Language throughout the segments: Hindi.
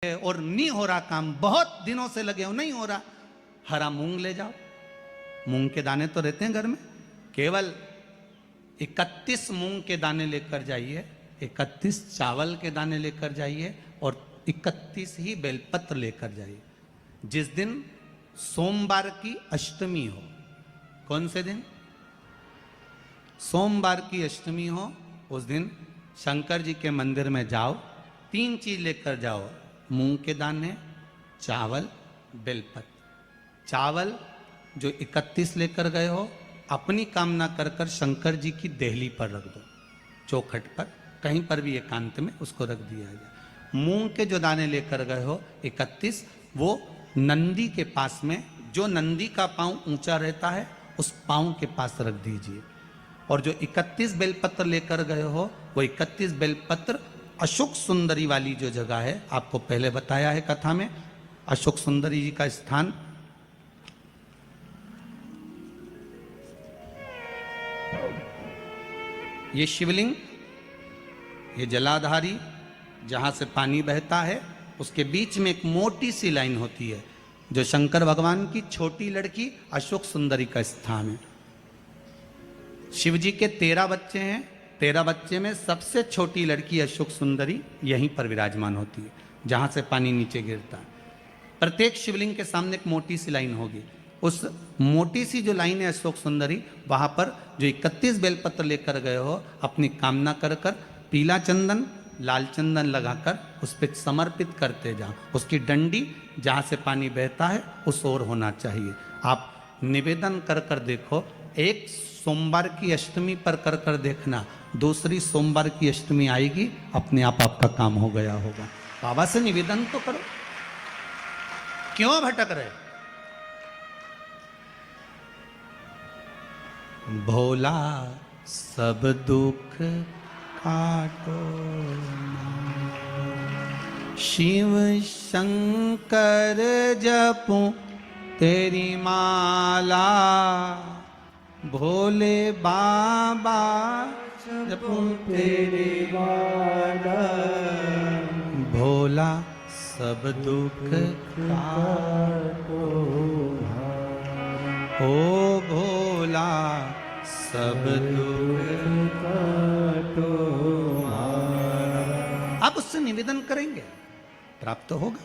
और नहीं हो रहा काम, बहुत दिनों से लगे हो नहीं हो रहा, हरा मूंग ले जाओ। मूंग के दाने तो रहते हैं घर में, केवल 31 मूंग के दाने लेकर जाइए, 31 चावल के दाने लेकर जाइए और 31 ही बेलपत्र लेकर जाइए। जिस दिन सोमवार की अष्टमी हो, कौन से दिन? सोमवार की अष्टमी हो, उस दिन शंकर जी के मंदिर में जाओ, 3 चीज लेकर जाओ, मूंग के दाने, चावल, बेलपत्र। चावल जो 31 लेकर गए हो, अपनी कामना कर कर शंकर जी की देहली पर रख दो, चौखट पर, कहीं पर भी एकांत में उसको रख दिया जाए। मूंग के जो दाने लेकर गए हो 31, वो नंदी के पास में, जो नंदी का पांव ऊंचा रहता है उस पांव के पास रख दीजिए। और जो 31 बेलपत्र लेकर गए हो, वो 31 बेलपत्र अशोक सुंदरी वाली जो जगह है, आपको पहले बताया है कथा में, अशोक सुंदरी जी का स्थान, ये शिवलिंग, ये जलाधारी जहां से पानी बहता है, उसके बीच में एक मोटी सी लाइन होती है, जो शंकर भगवान की छोटी लड़की अशोक सुंदरी का स्थान है। शिव जी के 13 बच्चे हैं, 13 बच्चे में सबसे छोटी लड़की अशोक सुंदरी यहीं पर विराजमान होती है, जहां से पानी नीचे गिरता है। प्रत्येक शिवलिंग के सामने एक मोटी सी लाइन होगी, उस मोटी सी जो लाइन है अशोक सुंदरी, वहां पर जो 31 बेलपत्र लेकर गए हो, अपनी कामना कर कर पीला चंदन, लाल चंदन लगाकर उस पर समर्पित करते जाओ। उसकी डंडी जहां से पानी बहता है उस ओर होना चाहिए। आप निवेदन कर कर देखो, एक सोमवार की अष्टमी पर कर कर देखना, दूसरी सोमवार की अष्टमी आएगी, अपने आप आपका काम हो गया होगा। बाबा से निवेदन तो करो, क्यों भटक रहे? भोला सब दुख काटो, शिव शंकर जपूं तेरी माला, भोले बाबा जपूं तेरी माला, भोला सब दुख काटो, ओ भोला सब दुख काटो। आप उससे निवेदन करेंगे, प्राप्त होगा।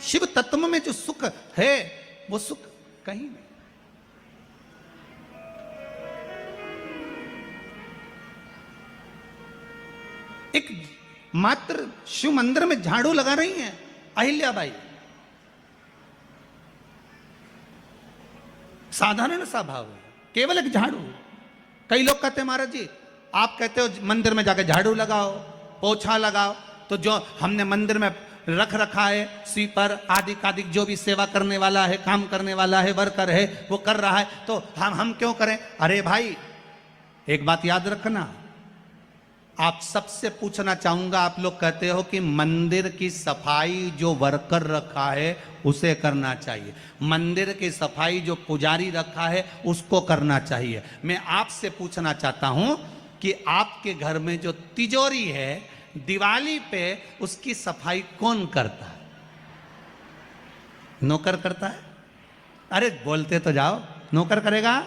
शिव तत्व में जो सुख है, वो सुख कहीं नहीं। एक मात्र शिव मंदिर में झाड़ू लगा रही हैं अहिल्याबाई, साधारण सा भाव है, केवल एक झाड़ू। कई लोग कहते हैं महाराज जी, आप कहते हो मंदिर में जाकर झाड़ू लगाओ, पोछा लगाओ, तो जो हमने मंदिर में रख रखा है स्वीपर आदि आदि, जो भी सेवा करने वाला है, काम करने वाला है, वर्कर है, वो कर रहा है, तो हम क्यों करें? अरे भाई, एक बात याद रखना, आप सबसे पूछना चाहूंगा, आप लोग कहते हो कि मंदिर की सफाई जो वर्कर रखा है उसे करना चाहिए, मंदिर की सफाई जो पुजारी रखा है उसको करना चाहिए। मैं आपसे पूछना चाहता हूं कि आपके घर में जो तिजोरी है, दिवाली पे उसकी सफाई कौन करता है? नौकर करता है? अरे बोलते तो जाओ। नौकर करेगा?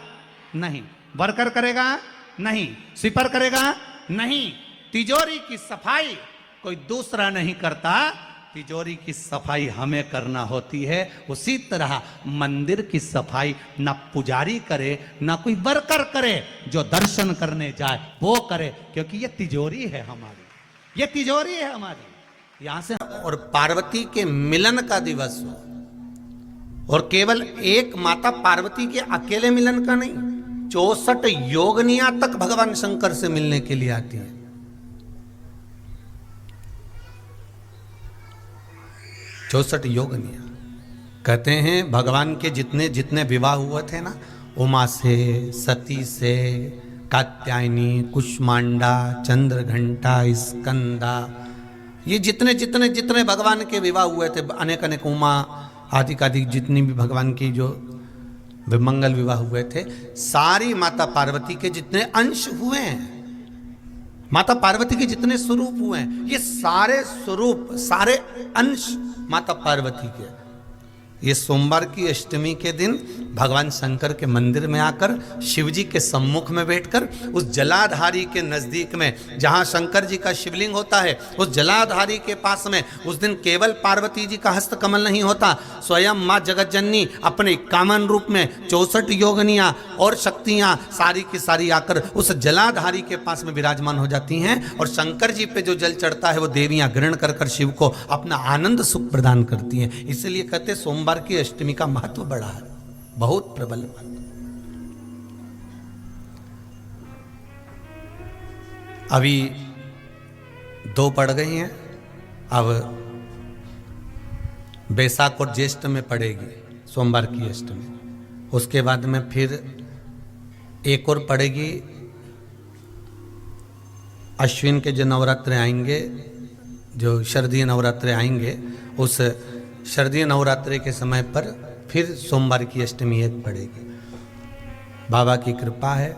नहीं। वर्कर करेगा? नहीं। स्वीपर करेगा? नहीं। तिजोरी की सफाई कोई दूसरा नहीं करता, तिजोरी की सफाई हमें करना होती है। उसी तरह मंदिर की सफाई ना पुजारी करे, ना कोई वर्कर करे, जो दर्शन करने जाए वो करे, क्योंकि ये तिजोरी है हमारी, ये तिजोरी है हमारी। यहां से और पार्वती के मिलन का दिवस हो, और केवल एक माता पार्वती के अकेले मिलन का नहीं, 64 योगनियां तक भगवान शंकर से मिलने के लिए आती है। 64 योगनियां। कहते हैं भगवान के जितने जितने विवाह हुए थे ना, उमा से, सती से, कात्यायनी, कुष्मांडा, चंद्रघंटा, स्कंदा, ये जितने जितने जितने भगवान के विवाह हुए थे, अनेक अनेक उमा आदि आदि, जितनी भी भगवान की जो मंगल विवाह हुए थे, सारी माता पार्वती के जितने अंश हुए हैं, माता पार्वती के जितने स्वरूप हुए हैं, ये सारे स्वरूप, सारे अंश माता पार्वती के। ये सोमवार की अष्टमी के दिन भगवान शंकर के मंदिर में आकर शिव जी के सम्मुख में बैठकर उस जलाधारी के नजदीक में, जहां शंकर जी का शिवलिंग होता है, उस जलाधारी के पास में उस दिन केवल पार्वती जी का हस्त कमल नहीं होता, स्वयं माँ जगतजननी अपने कामन रूप में 64 योगनियां और शक्तियां सारी की सारी आकर उस जलाधारी के पास में विराजमान हो जाती हैं। और शंकर जी पे जो जल चढ़ता है वो देवियां ग्रहण कर कर शिव को अपना आनंद सुख प्रदान करती हैं। इसलिए कहते सोमवार की अष्टमी का महत्व बड़ा है, बहुत प्रबल महत्व। अभी 2 पड़ गई हैं, अब बैसाख और ज्येष्ठ में पड़ेगी सोमवार की अष्टमी। उसके बाद में फिर एक और पड़ेगी, अश्विन के जो नवरात्र आएंगे, जो शरदीय नवरात्र आएंगे, उस शरदीय नवरात्रि के समय पर फिर सोमवार की अष्टमी एक पड़ेगी। बाबा की कृपा है,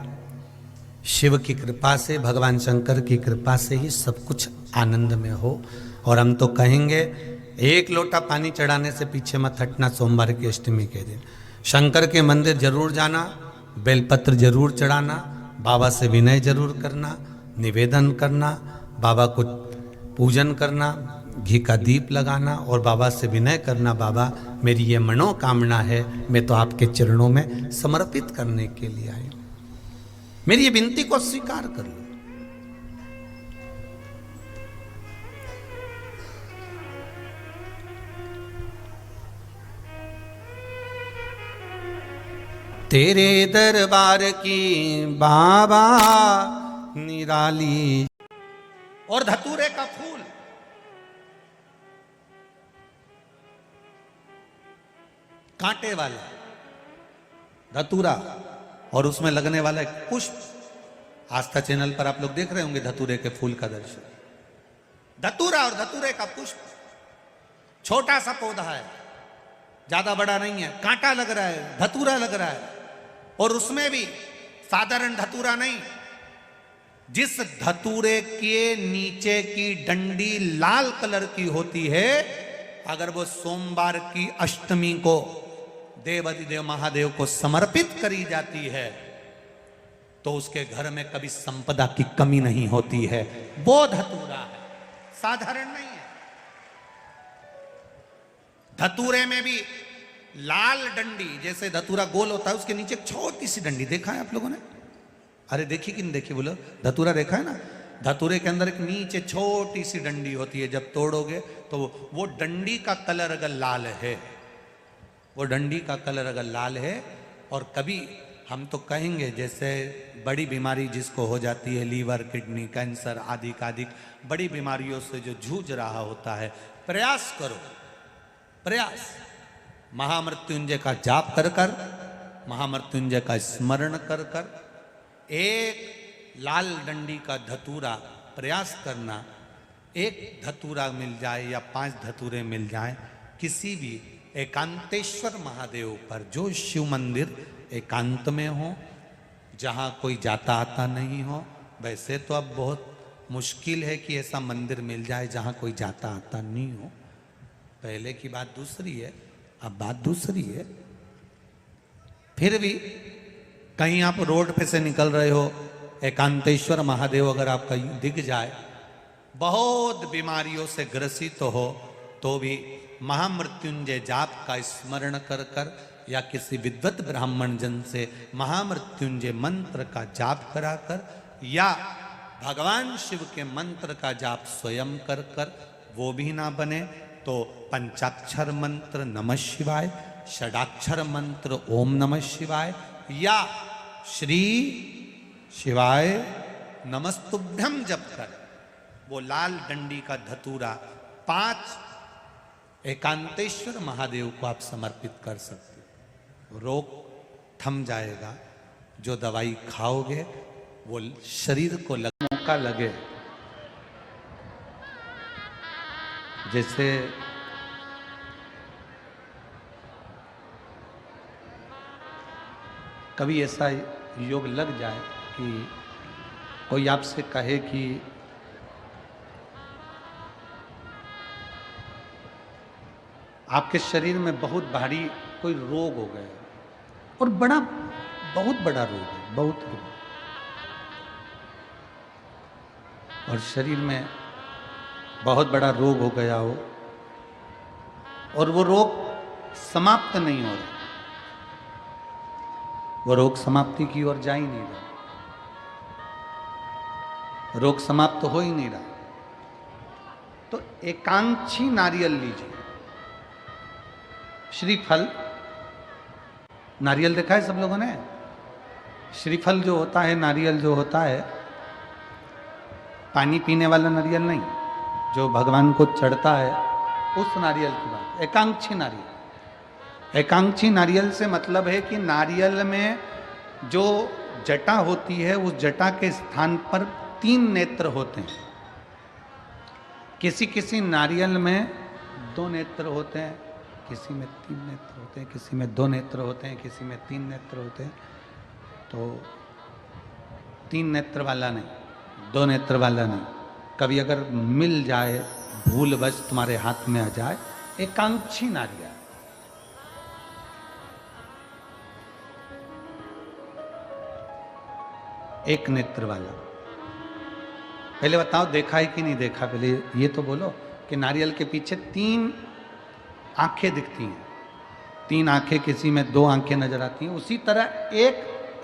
शिव की कृपा से, भगवान शंकर की कृपा से ही सब कुछ आनंद में हो। और हम तो कहेंगे 1 लोटा पानी चढ़ाने से पीछे मत हटना सोमवार की अष्टमी के दिन। शंकर के मंदिर जरूर जाना, बेलपत्र जरूर चढ़ाना, बाबा से विनय जरूर करना, निवेदन करना, बाबा को पूजन करना, घी का दीप लगाना और बाबा से विनय करना, बाबा मेरी ये मनोकामना है, मैं तो आपके चरणों में समर्पित करने के लिए आई हूं, मेरी ये विनती को स्वीकार कर लो। तेरे दरबार की बाबा निराली। और धतूरे का फूल, कांटे वाला धतूरा, और उसमें लगने वाला एक पुष्प। आस्था चैनल पर आप लोग देख रहे होंगे धतूरे के फूल का दर्शन। धतूरा और धतूरे का पुष्प, छोटा सा पौधा है, ज्यादा बड़ा नहीं है, कांटा लग रहा है, धतूरा लग रहा है। और उसमें भी साधारण धतूरा नहीं, जिस धतूरे के नीचे की डंडी लाल कलर की होती है, अगर वो सोमवार की अष्टमी को देवाधिदेव महादेव को समर्पित करी जाती है तो उसके घर में कभी संपदा की कमी नहीं होती है। वो धतूरा है, साधारण नहीं है। धतूरे में भी लाल डंडी, जैसे धतूरा गोल होता है उसके नीचे एक छोटी सी डंडी, देखा है आप लोगों ने? अरे देखी कि नहीं देखी बोलो? धतूरा देखा है ना? धतूरे के अंदर एक नीचे छोटी सी डंडी होती है, जब तोड़ोगे तो वो डंडी का कलर अगर लाल है, वो डंडी का कलर अगर लाल है, और कभी हम तो कहेंगे जैसे बड़ी बीमारी जिसको हो जाती है, लीवर, किडनी, कैंसर आदि का आदि बड़ी बीमारियों से जो जूझ रहा होता है, प्रयास करो, प्रयास महामृत्युंजय का जाप कर कर, महामृत्युंजय का स्मरण कर कर, एक लाल डंडी का धतूरा प्रयास करना, एक धतूरा मिल जाए या 5 धतूरे मिल जाए किसी भी एकांतेश्वर महादेव पर, जो शिव मंदिर एकांत में हो, जहाँ कोई जाता आता नहीं हो। वैसे तो अब बहुत मुश्किल है कि ऐसा मंदिर मिल जाए जहाँ कोई जाता आता नहीं हो, पहले की बात दूसरी है, अब बात दूसरी है। फिर भी कहीं आप रोड पे से निकल रहे हो, एकांतेश्वर महादेव अगर आपका दिख जाए, बहुत बीमारियों से ग्रसित हो, तो भी महामृत्युंजय जाप का स्मरण कर कर या किसी विद्वत ब्राह्मण जन से महामृत्युंजय मंत्र का जाप करा कर, या भगवान शिव के मंत्र का जाप स्वयं कर कर, वो भी ना बने तो पंचाक्षर मंत्र नमः शिवाय, षडाक्षर मंत्र ओम नमः शिवाय, या श्री शिवाय नमस्तुभ्यम जप कर वो लाल डंडी का धतूरा 5 एकांतेश्वर महादेव को आप समर्पित कर सकते हो। रोग थम जाएगा, जो दवाई खाओगे वो शरीर को मौका लगे। जैसे कभी ऐसा योग लग जाए कि कोई आपसे कहे कि आपके शरीर में बहुत भारी कोई रोग हो गया और बहुत बड़ा रोग है, बहुत रोग, और शरीर में बहुत बड़ा रोग हो गया हो और वो रोग समाप्त नहीं हो रहा, वो रोग समाप्ति की ओर जा ही नहीं रहा, रोग समाप्त हो ही नहीं रहा, तो एकांक्षी नारियल लीजिए। श्रीफल, नारियल देखा है सब लोगों ने? श्रीफल जो होता है, नारियल जो होता है, पानी पीने वाला नारियल नहीं, जो भगवान को चढ़ता है उस नारियल की बात। एकांक्षी नारियल, एकांक्षी नारियल से मतलब है कि नारियल में जो जटा होती है उस जटा के स्थान पर 3 नेत्र होते हैं। किसी किसी नारियल में 2 नेत्र होते हैं, किसी में 3 नेत्र होते हैं, किसी में 2 नेत्र होते हैं, किसी में 3 नेत्र होते हैं। तो 3 नेत्र वाला नहीं, 2 नेत्र वाला नहीं, कभी अगर मिल जाए, भूलवश तुम्हारे हाथ में आ जाए, एकांक्षी नारियल। एक नेत्र वाला। पहले बताओ देखा है कि नहीं देखा? पहले ये तो बोलो कि नारियल के पीछे 3 आंखें दिखती हैं, 3 आंखें, किसी में 2 आंखें नजर आती हैं। उसी तरह एक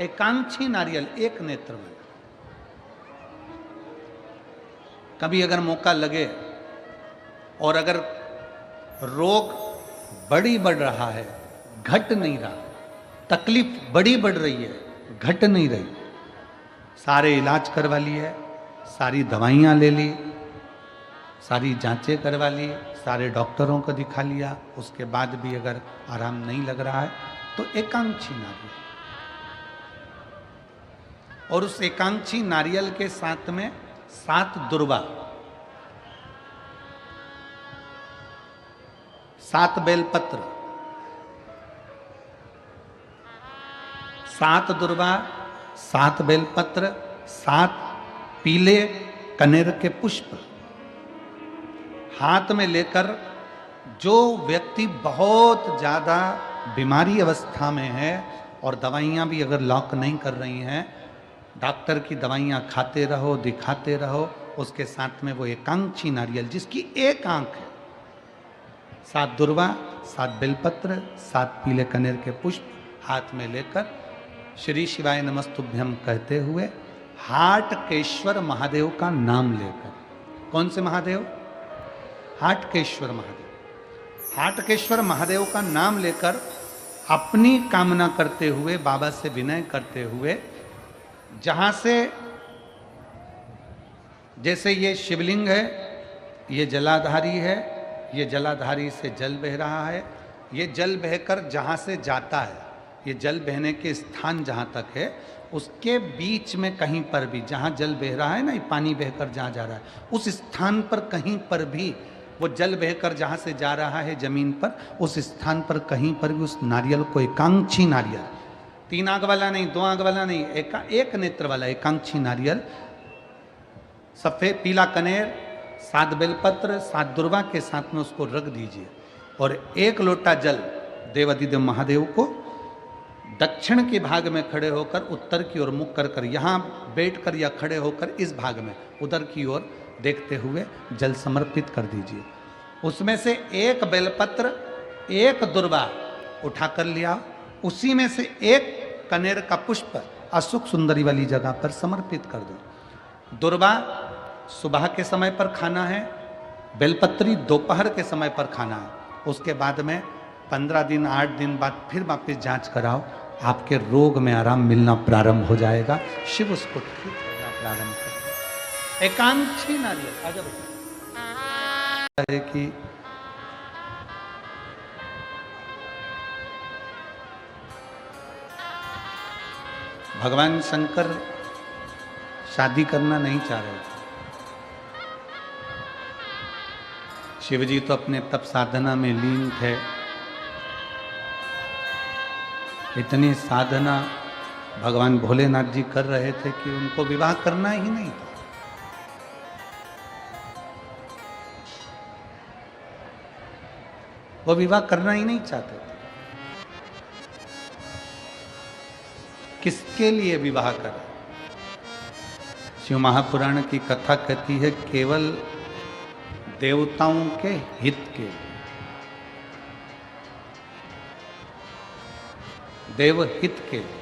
एकांक्षी नारियल, एक नेत्र वाला। कभी अगर मौका लगे और अगर रोग बढ़ रहा है, घट नहीं रहा, तकलीफ बढ़ रही है, घट नहीं रही, सारे इलाज करवा लिए, सारी दवाइयाँ ले ली, सारी जांचें करवा ली, सारे डॉक्टरों को दिखा लिया, उसके बाद भी अगर आराम नहीं लग रहा है तो एकांक्षी नारियल। और उस एकांक्षी नारियल के साथ में 7 दुर्वा, 7 बेलपत्र, 7 दुर्वा, 7 बेलपत्र, 7 पीले कनेर के पुष्प हाथ में लेकर, जो व्यक्ति बहुत ज़्यादा बीमारी अवस्था में है और दवाइयाँ भी अगर लॉक नहीं कर रही हैं, डॉक्टर की दवाइयाँ खाते रहो, दिखाते रहो, उसके साथ में वो एकांक्षी नारियल जिसकी एक आंख है, 7 दुर्वा, 7 बेलपत्र, 7 पीले कनेर के पुष्प हाथ में लेकर श्री शिवाय नमस्तुभ्यम कहते हुए हाटकेश्वर महादेव का नाम लेकर। कौन से महादेव? हाटकेश्वर महादेव। हाटकेश्वर महादेव का नाम लेकर अपनी कामना करते हुए, बाबा से विनय करते हुए, जहां से, जैसे ये शिवलिंग है, ये जलाधारी है, ये जलाधारी से जल बह रहा है, ये जल बहकर जहां से जाता है, ये जल बहने के स्थान जहां तक है, उसके बीच में कहीं पर भी, जहां जल बह रहा है ना, ये पानी बहकर जहां जा रहा है, उस स्थान पर कहीं पर भी, वो जल बहकर जहां से जा रहा है जमीन पर, उस स्थान पर कहीं पर भी उस नारियल को, एकांक्षी नारियल, 3 आंख वाला नहीं, 2 आंख वाला नहीं, एक नेत्र वाला एकांक्षी नारियल, सफेद पीला कनेर, 7 बेलपत्र, 7 दुर्वा के साथ में उसको रख दीजिए और 1 लोटा जल देवाधिदेव महादेव को दक्षिण के भाग में खड़े होकर, उत्तर की ओर मुख कर यहाँ बैठकर या खड़े होकर इस भाग में उधर की ओर देखते हुए जल समर्पित कर दीजिए। उसमें से 1 बेलपत्र, 1 दुर्वा उठा कर लिया, उसी में से 1 कनेर का पुष्प अशोक सुंदरी वाली जगह पर समर्पित कर दो। दुर्वा सुबह के समय पर खाना है, बेलपत्री दोपहर के समय पर खाना है। उसके बाद में 15 दिन 8 दिन बाद फिर वापस जांच कराओ, आपके रोग में आराम मिलना प्रारंभ हो जाएगा, शिव उसको ठीक करना प्रारंभ कर। एकांक्षी नारियल आजा है कि भगवान शंकर शादी करना नहीं चाह रहे थे। शिवजी तो अपने तप साधना में लीन थे, इतनी साधना भगवान भोलेनाथ जी कर रहे थे कि उनको विवाह करना ही नहीं था। वो विवाह करना ही नहीं चाहते थे। किसके लिए विवाह करें? शिव महापुराण की कथा कहती है केवल देवताओं के हित के लिए, देवहित के लिए,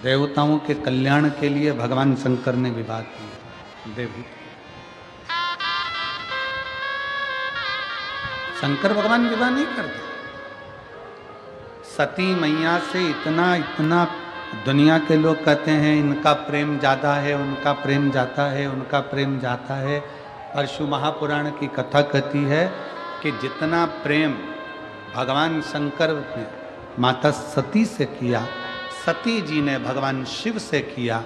देवताओं के कल्याण के लिए भगवान शंकर ने विवाह किया। देवहित शंकर भगवान विवाह नहीं करते। सती मैया से इतना दुनिया के लोग कहते हैं इनका प्रेम ज्यादा है, उनका प्रेम जाता है, उनका प्रेम जाता है। और शिव महापुराण की कथा कहती है कि जितना प्रेम भगवान शंकर ने माता सती से किया, सती जी ने भगवान शिव से किया,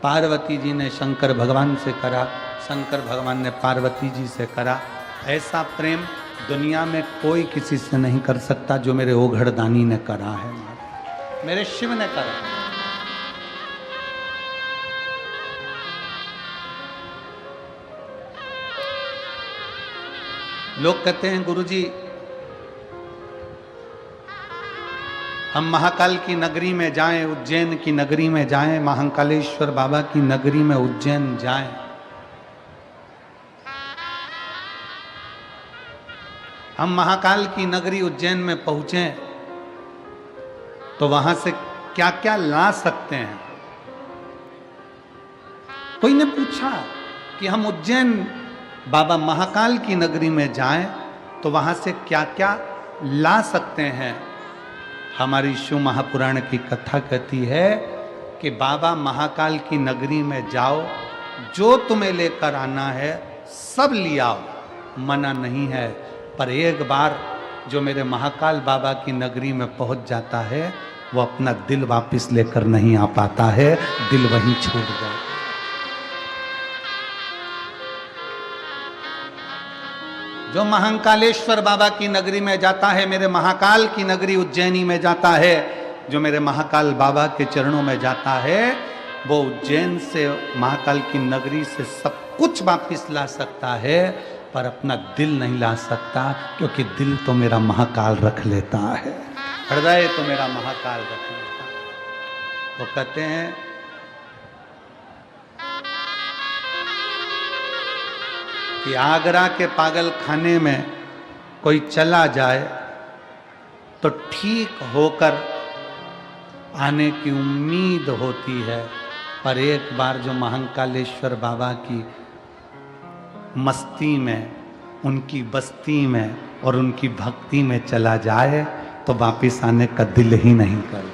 पार्वती जी ने शंकर भगवान से करा, शंकर भगवान ने पार्वती जी से करा, ऐसा प्रेम दुनिया में कोई किसी से नहीं कर सकता जो मेरे ओघड़दानी ने करा है, मेरे शिव ने करा। लोग कहते हैं गुरुजी हम महाकाल की नगरी में जाएं, उज्जैन की नगरी में जाएं, महाकालेश्वर बाबा की नगरी में उज्जैन जाएं। हम महाकाल की नगरी उज्जैन में पहुंचे तो वहां से क्या क्या ला सकते हैं। कोई ने पूछा कि हम उज्जैन बाबा महाकाल की नगरी में जाएं तो वहां से क्या क्या ला सकते हैं। हमारी शिव महापुराण की कथा कहती है कि बाबा महाकाल की नगरी में जाओ, जो तुम्हें लेकर आना है सब लियाओ, मना नहीं है। पर एक बार जो मेरे महाकाल बाबा की नगरी में पहुंच जाता है वो अपना दिल वापस लेकर नहीं आ पाता है, दिल वहीं छूट जाता। जो महाकालेश्वर बाबा की नगरी में जाता है, मेरे महाकाल की नगरी उज्जैनी में जाता है, जो मेरे महाकाल बाबा के चरणों में जाता है, वो उज्जैन से महाकाल की नगरी से सब कुछ वापस ला सकता है, पर अपना दिल नहीं ला सकता, क्योंकि दिल तो मेरा महाकाल रख लेता है, हृदय तो मेरा महाकाल रख लेता है। वो कहते हैं कि आगरा के पागल खाने में कोई चला जाए तो ठीक होकर आने की उम्मीद होती है, पर एक बार जो महाकालेश्वर बाबा की मस्ती में, उनकी बस्ती में और उनकी भक्ति में चला जाए तो वापिस आने का दिल ही नहीं करता।